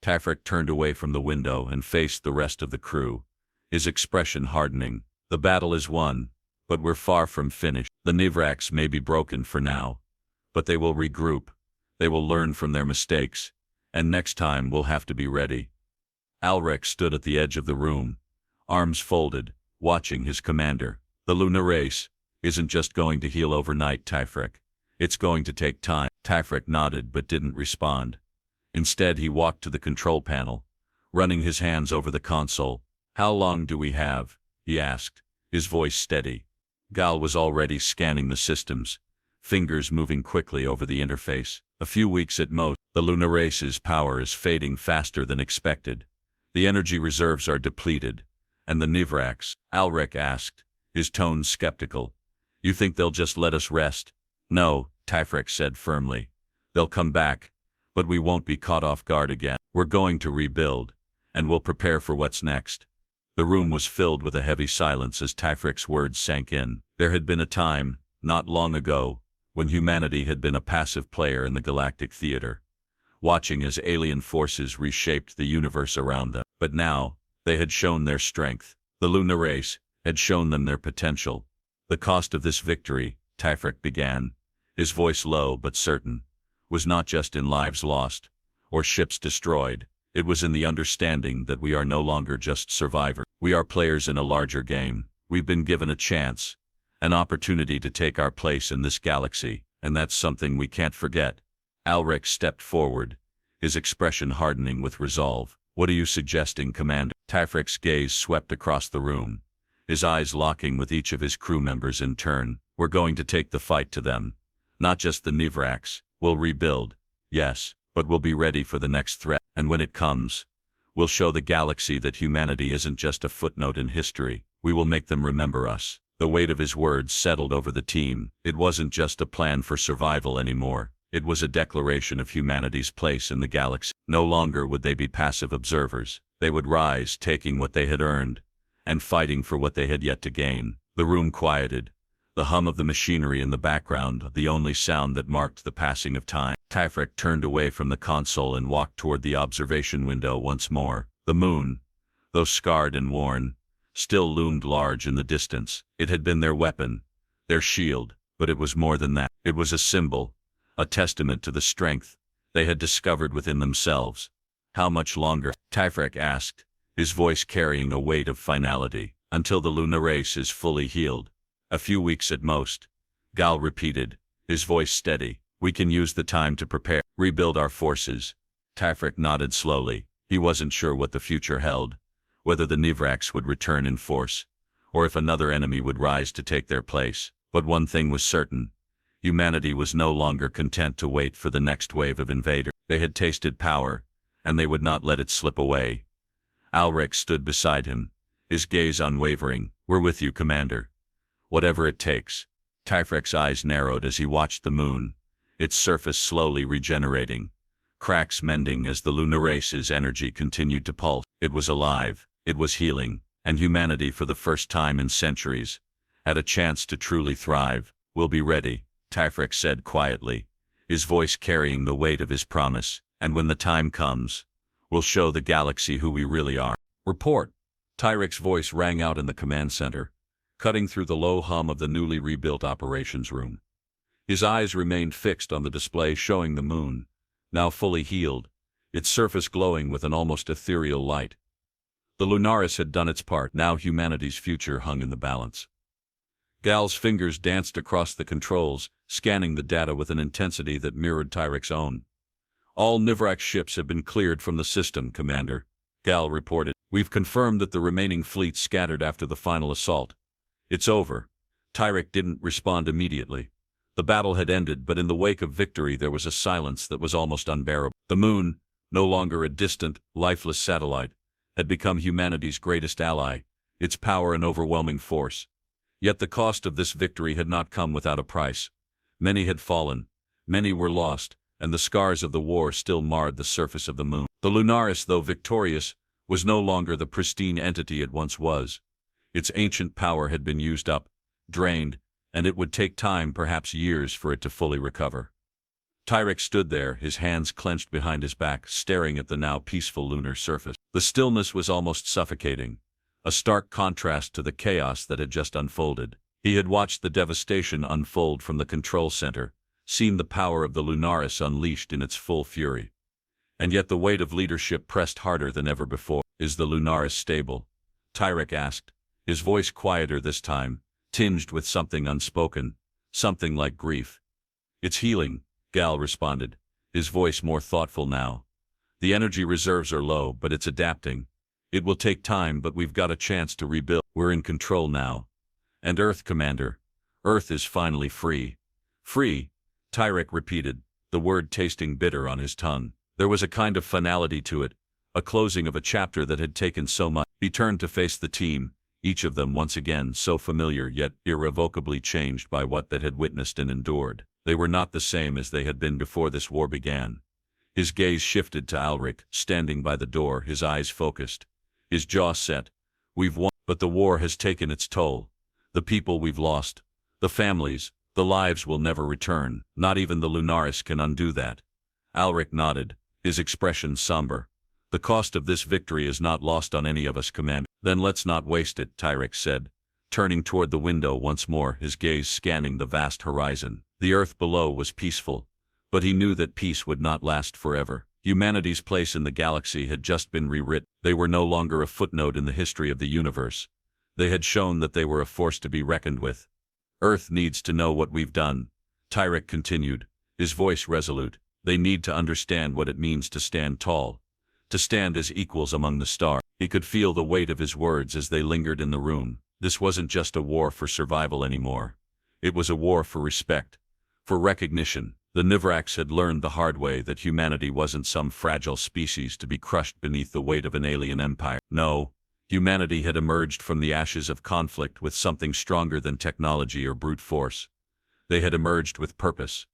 Typhric turned away from the window and faced the rest of the crew, his expression hardening. "The battle is won, but we're far from finished. The Nivrax may be broken for now, but they will regroup. They will learn from their mistakes, and next time we'll have to be ready." Alrek stood at the edge of the room, arms folded, watching his commander. "The lunar race isn't just going to heal overnight, Typhric. It's going to take time." Typhric nodded but didn't respond. Instead, he walked to the control panel, running his hands over the console. "How long do we have?" he asked, his voice steady. Gal was already scanning the systems, fingers moving quickly over the interface. "A few weeks at most. The lunar race's power is fading faster than expected. The energy reserves are depleted. And the Nivrax?" Alrek asked, his tone skeptical. "You think they'll just let us rest?" "No," Typhric said firmly. "They'll come back, but we won't be caught off guard again. We're going to rebuild, and we'll prepare for what's next." The room was filled with a heavy silence as Typhric's words sank in. There had been a time, not long ago, when humanity had been a passive player in the galactic theater, watching as alien forces reshaped the universe around them. But now, they had shown their strength. The lunar race had shown them their potential. "The cost of this victory," Typhric began, his voice low but certain, "was not just in lives lost, or ships destroyed. It was in the understanding that we are no longer just survivors. We are players in a larger game. We've been given a chance, an opportunity to take our place in this galaxy, and that's something we can't forget." Alrek stepped forward, his expression hardening with resolve. "What are you suggesting, Commander?" Typhric's gaze swept across the room, his eyes locking with each of his crew members in turn. "We're going to take the fight to them. Not just the Nivrax. We'll rebuild, yes, but we'll be ready for the next threat. And when it comes, we'll show the galaxy that humanity isn't just a footnote in history. We will make them remember us." The weight of his words settled over the team. It wasn't just a plan for survival anymore. It was a declaration of humanity's place in the galaxy. No longer would they be passive observers. They would rise, taking what they had earned, and fighting for what they had yet to gain. The room quieted, the hum of the machinery in the background the only sound that marked the passing of time. Typhric turned away from the console and walked toward the observation window once more. The moon, though scarred and worn, still loomed large in the distance. It had been their weapon, their shield, but it was more than that. It was a symbol, a testament to the strength they had discovered within themselves. "How much longer?" Typhric asked, his voice carrying a weight of finality. "Until the lunar race is fully healed. A few weeks at most," Gal repeated, his voice steady. "We can use the time to prepare, rebuild our forces." Typhric nodded slowly. He wasn't sure what the future held, whether the Nivrax would return in force, or if another enemy would rise to take their place. But one thing was certain. Humanity was no longer content to wait for the next wave of invaders. They had tasted power, and they would not let it slip away. Alric stood beside him, his gaze unwavering. "We're with you, Commander. Whatever it takes." Typhrek's eyes narrowed as he watched the moon, its surface slowly regenerating, cracks mending as the lunar race's energy continued to pulse. It was alive, it was healing, and humanity for the first time in centuries had a chance to truly thrive. "We'll be ready," Typhrek said quietly, his voice carrying the weight of his promise. "And when the time comes, we'll show the galaxy who we really are." "Report." Tyrek's voice rang out in the command center, cutting through the low hum of the newly rebuilt operations room. His eyes remained fixed on the display showing the moon, now fully healed, its surface glowing with an almost ethereal light. The Lunaris had done its part, now humanity's future hung in the balance. Gal's fingers danced across the controls, scanning the data with an intensity that mirrored Tyrek's own. "All Nivrak ships have been cleared from the system, Commander," Gal reported. "We've confirmed that the remaining fleet scattered after the final assault. It's over." Tyrek didn't respond immediately. The battle had ended, but in the wake of victory there was a silence that was almost unbearable. The moon, no longer a distant, lifeless satellite, had become humanity's greatest ally, its power an overwhelming force. Yet the cost of this victory had not come without a price. Many had fallen, many were lost, and the scars of the war still marred the surface of the moon. The Lunaris, though victorious, was no longer the pristine entity it once was. Its ancient power had been used up, drained, and it would take time, perhaps years, for it to fully recover. Tyrek stood there, his hands clenched behind his back, staring at the now peaceful lunar surface. The stillness was almost suffocating, a stark contrast to the chaos that had just unfolded. He had watched the devastation unfold from the control center, seen the power of the Lunaris unleashed in its full fury. And yet the weight of leadership pressed harder than ever before. "Is the Lunaris stable?" Tyrek asked, his voice quieter this time, tinged with something unspoken, something like grief. "It's healing," Gal responded, his voice more thoughtful now. "The energy reserves are low, but it's adapting. It will take time, but we've got a chance to rebuild. We're in control now. And Earth, Commander. Earth is finally free." "Free," Tyrek repeated, the word tasting bitter on his tongue. There was a kind of finality to it, a closing of a chapter that had taken so much. He turned to face the team, each of them once again so familiar yet irrevocably changed by what they had witnessed and endured. They were not the same as they had been before this war began. His gaze shifted to Alric, standing by the door, his eyes focused, his jaw set. "We've won, but the war has taken its toll. The people we've lost, the families, the lives will never return. Not even the Lunaris can undo that." Alric nodded, his expression somber. "The cost of this victory is not lost on any of us, Commander." "Then let's not waste it," Tyrek said, turning toward the window once more, his gaze scanning the vast horizon. The earth below was peaceful, but he knew that peace would not last forever. Humanity's place in the galaxy had just been rewritten. They were no longer a footnote in the history of the universe. They had shown that they were a force to be reckoned with. "Earth needs to know what we've done," Tyrek continued, his voice resolute. "They need to understand what it means to stand tall, to stand as equals among the stars." He could feel the weight of his words as they lingered in the room. This wasn't just a war for survival anymore. It was a war for respect, for recognition. The Nivraks had learned the hard way that humanity wasn't some fragile species to be crushed beneath the weight of an alien empire. No, humanity had emerged from the ashes of conflict with something stronger than technology or brute force. They had emerged with purpose.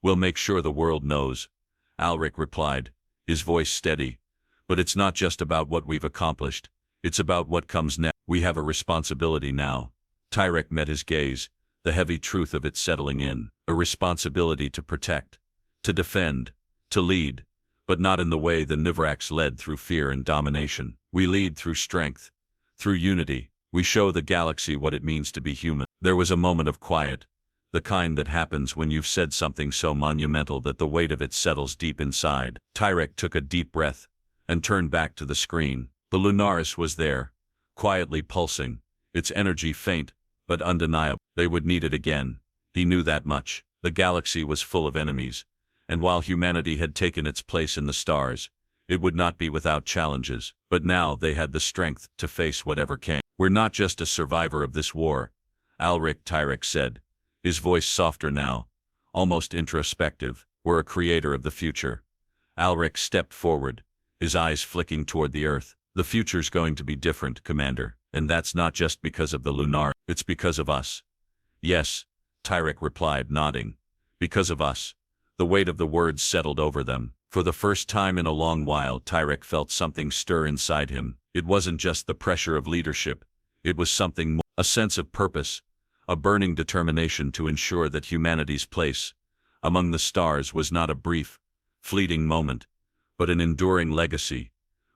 "We'll make sure the world knows," Alric replied, his voice steady. "But it's not just about what we've accomplished. It's about what comes next. We have a responsibility now." Tyrek met his gaze, the heavy truth of it settling in. A responsibility to protect, to defend, to lead, but not in the way the Nivraks led, through fear and domination. "We lead through strength, through unity. We show the galaxy what it means to be human." There was a moment of quiet, the kind that happens when you've said something so monumental that the weight of it settles deep inside. Tyrek took a deep breath and turned back to the screen. The Lunaris was there, quietly pulsing, its energy faint but undeniable. They would need it again. He knew that much. The galaxy was full of enemies, and while humanity had taken its place in the stars, It would not be without challenges, but now they had the strength to face whatever came. "We're not just a survivor of this war," Alric Tyrek said, his voice softer now, almost introspective. "We're a creator of the future." Alric stepped forward, his eyes flicking toward the earth. "The future's going to be different, Commander, and that's not just because of the Lunar, it's because of us." "Yes," Tyrek replied, nodding. "Because of us." The weight of the words settled over them. For the first time in a long while, Tyrek felt something stir inside him. It wasn't just the pressure of leadership. It was something more, a sense of purpose, a burning determination to ensure that humanity's place among the stars was not a brief, fleeting moment, but an enduring legacy.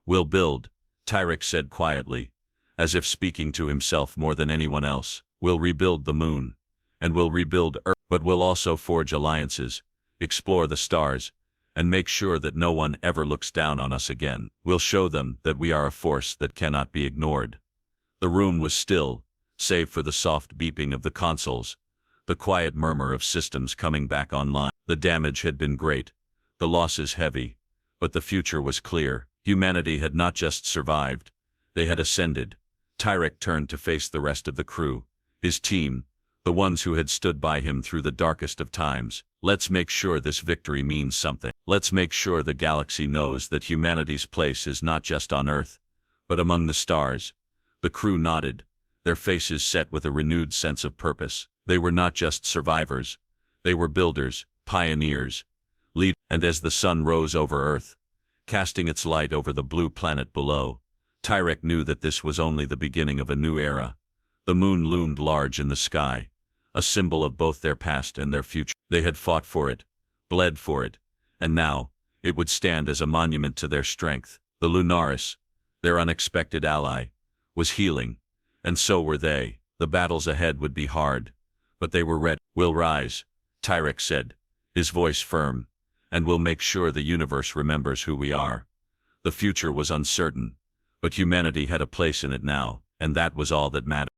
"We'll build," Tyrek said quietly, as if speaking to himself more than anyone else. "We'll rebuild the moon, and we'll rebuild Earth, but we'll also forge alliances, explore the stars, and make sure that no one ever looks down on us again. We'll show them that we are a force that cannot be ignored." The room was still, save for the soft beeping of the consoles, the quiet murmur of systems coming back online. The damage had been great, the losses heavy, but the future was clear. Humanity had not just survived, they had ascended. Tyrek turned to face the rest of the crew, his team, the ones who had stood by him through the darkest of times. "Let's make sure this victory means something. Let's make sure the galaxy knows that humanity's place is not just on Earth, but among the stars." The crew nodded, their faces set with a renewed sense of purpose. They were not just survivors, they were builders, pioneers, and as the sun rose over Earth, casting its light over the blue planet below, Tyrek knew that this was only the beginning of a new era. The moon loomed large in the sky, a symbol of both their past and their future. They had fought for it, bled for it, and now, it would stand as a monument to their strength. The Lunaris, their unexpected ally, was healing, and so were they. The battles ahead would be hard, but they were ready. "We'll rise," Tyrek said, his voice firm, "and we'll make sure the universe remembers who we are." The future was uncertain, but humanity had a place in it now, and that was all that mattered.